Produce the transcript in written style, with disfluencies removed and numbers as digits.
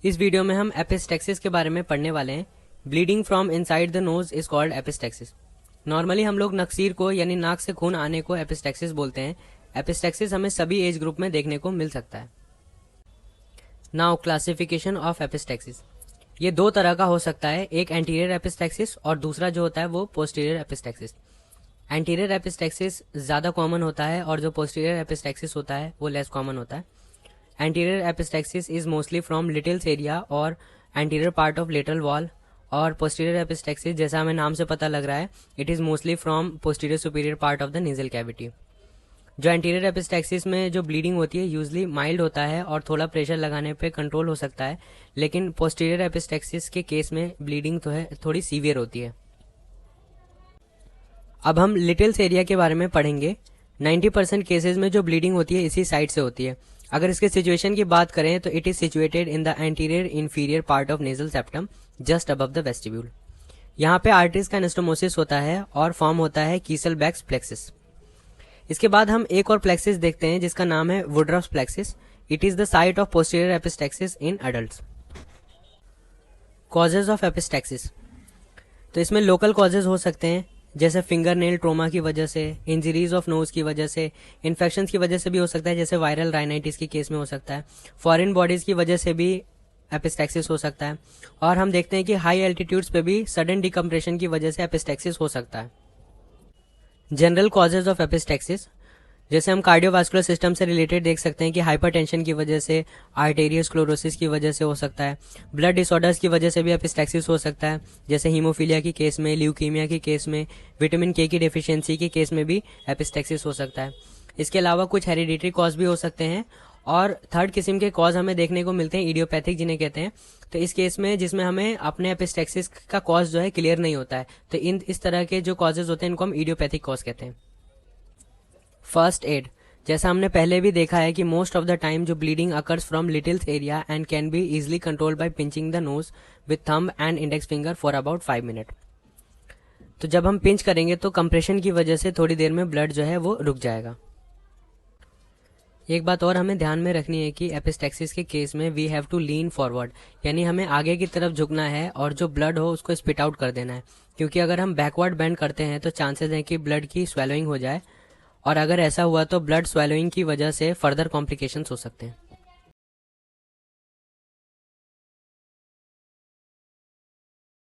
इस वीडियो में हम एपिस्टेक्सिस के बारे में पढ़ने वाले हैं। Bleeding from inside the nose is called epistaxis. Normally हम लोग नक्सीर को यानी नाक से खून आने को एपिस्टेक्सिस बोलते हैं। एपिस्टेक्सिस हमें सभी एज ग्रुप में देखने को मिल सकता है। नाउ क्लासिफिकेशन ऑफ एपिस्टेक्सिस, ये दो तरह का हो सकता है, एक एंटीरियर एपिस्टेक्सिस और दूसरा जो होता है वो पोस्टीरियर एपिस्टेक्सिस। एंटीरियर एपिस्टेक्सिस ज़्यादा कॉमन होता है और जो पोस्टीरियर एपिस्टेक्सिस होता है वो लेस कॉमन होता है। Anterior epistaxis is mostly from Little's area और anterior part of lateral wall, और पोस्टीरियर एपिस्टेक्सिस जैसा हमें नाम से पता लग रहा है it is mostly from posterior superior part of the nasal cavity. जो एंटीरियर एपिस्टेक्सिस में जो ब्लीडिंग होती है यूजली माइल्ड होता है और थोड़ा प्रेशर लगाने पे कंट्रोल हो सकता है, लेकिन पोस्टीरियर एपिस्टेक्सिस के केस में ब्लीडिंग तो है थोड़ी सीवियर होती है। अब हम लिटिल्स एरिया के बारे में पढ़ेंगे। 90% केसेस में जो ब्लीडिंग होती है इसी साइड से होती है। अगर इसके सिचुएशन की बात करें तो it is situated in the anterior inferior part of nasal septum just above the vestibule. यहाँ पे आर्टरीज का एनास्टोमोसिस होता है और फॉर्म होता है कीसेलबैक्स प्लेक्सिस। इसके बाद हम एक और प्लेक्सिस देखते हैं जिसका नाम है Woodruff's plexus. It is the site of posterior epistaxis in adults. Causes of epistaxis, तो इसमें लोकल कॉजेज हो सकते हैं जैसे फिंगर नेल ट्रोमा की वजह से, इंजरीज ऑफ नोज की वजह से, इन्फेक्शंस की वजह से भी हो सकता है जैसे वायरल राइनाइटिस के केस में हो सकता है, फॉरेन बॉडीज की वजह से भी एपिस्टेक्सिस हो सकता है, और हम देखते हैं कि हाई एल्टीट्यूड्स पे भी सडन डिकम्प्रेशन की वजह से एपिस्टेक्सिस हो सकता है। जनरल कॉजेज ऑफ एपिस्टेक्सिस, जैसे हम कार्डियोवास्कुलर सिस्टम से रिलेटेड देख सकते हैं कि हाइपरटेंशन की वजह से, आर्टेरियोस्क्लेरोसिस की वजह से हो सकता है, ब्लड डिसऑर्डर्स की वजह से भी एपिस्टेक्सिस हो सकता है जैसे हीमोफीलिया के केस में, ल्यूकीमिया के केस में, विटामिन के की डेफिशिएंसी के केस में भी एपिस्टेक्सिस हो सकता है। इसके अलावा कुछ हेरिडिटरी कॉज भी हो सकते हैं, और थर्ड किस्म के कॉज हमें देखने को मिलते हैं इडियोपैथिक जिन्हें कहते हैं। तो इस केस में जिसमें हमें अपने एपिस्टेक्सिस का कॉज जो है क्लियर नहीं होता है, तो इस तरह के जो कॉजेज होते हैं इनको हम इडियोपैथिक कॉज कहते हैं। फर्स्ट एड, जैसा हमने पहले भी देखा है कि मोस्ट ऑफ द टाइम जो bleeding occurs from Little's area and can be easily controlled by pinching the nose with thumb and index finger for about 5 minute. तो जब हम पिंच करेंगे तो कंप्रेशन की वजह से थोड़ी देर में ब्लड जो है वो रुक जाएगा। एक बात और हमें ध्यान में रखनी है कि एपिस्टेक्सिस के केस में we have to lean forward, यानी हमें आगे की तरफ झुकना है और जो ब्लड हो उसको स्पिट आउट कर देना है, क्योंकि अगर हम बैकवर्ड बेंड करते हैं तो चांसेस हैं कि ब्लड की स्वेलोइंग हो जाए, और अगर ऐसा हुआ तो ब्लड स्वेलोइंग की वजह से फर्दर कॉम्प्लिकेशंस हो सकते हैं।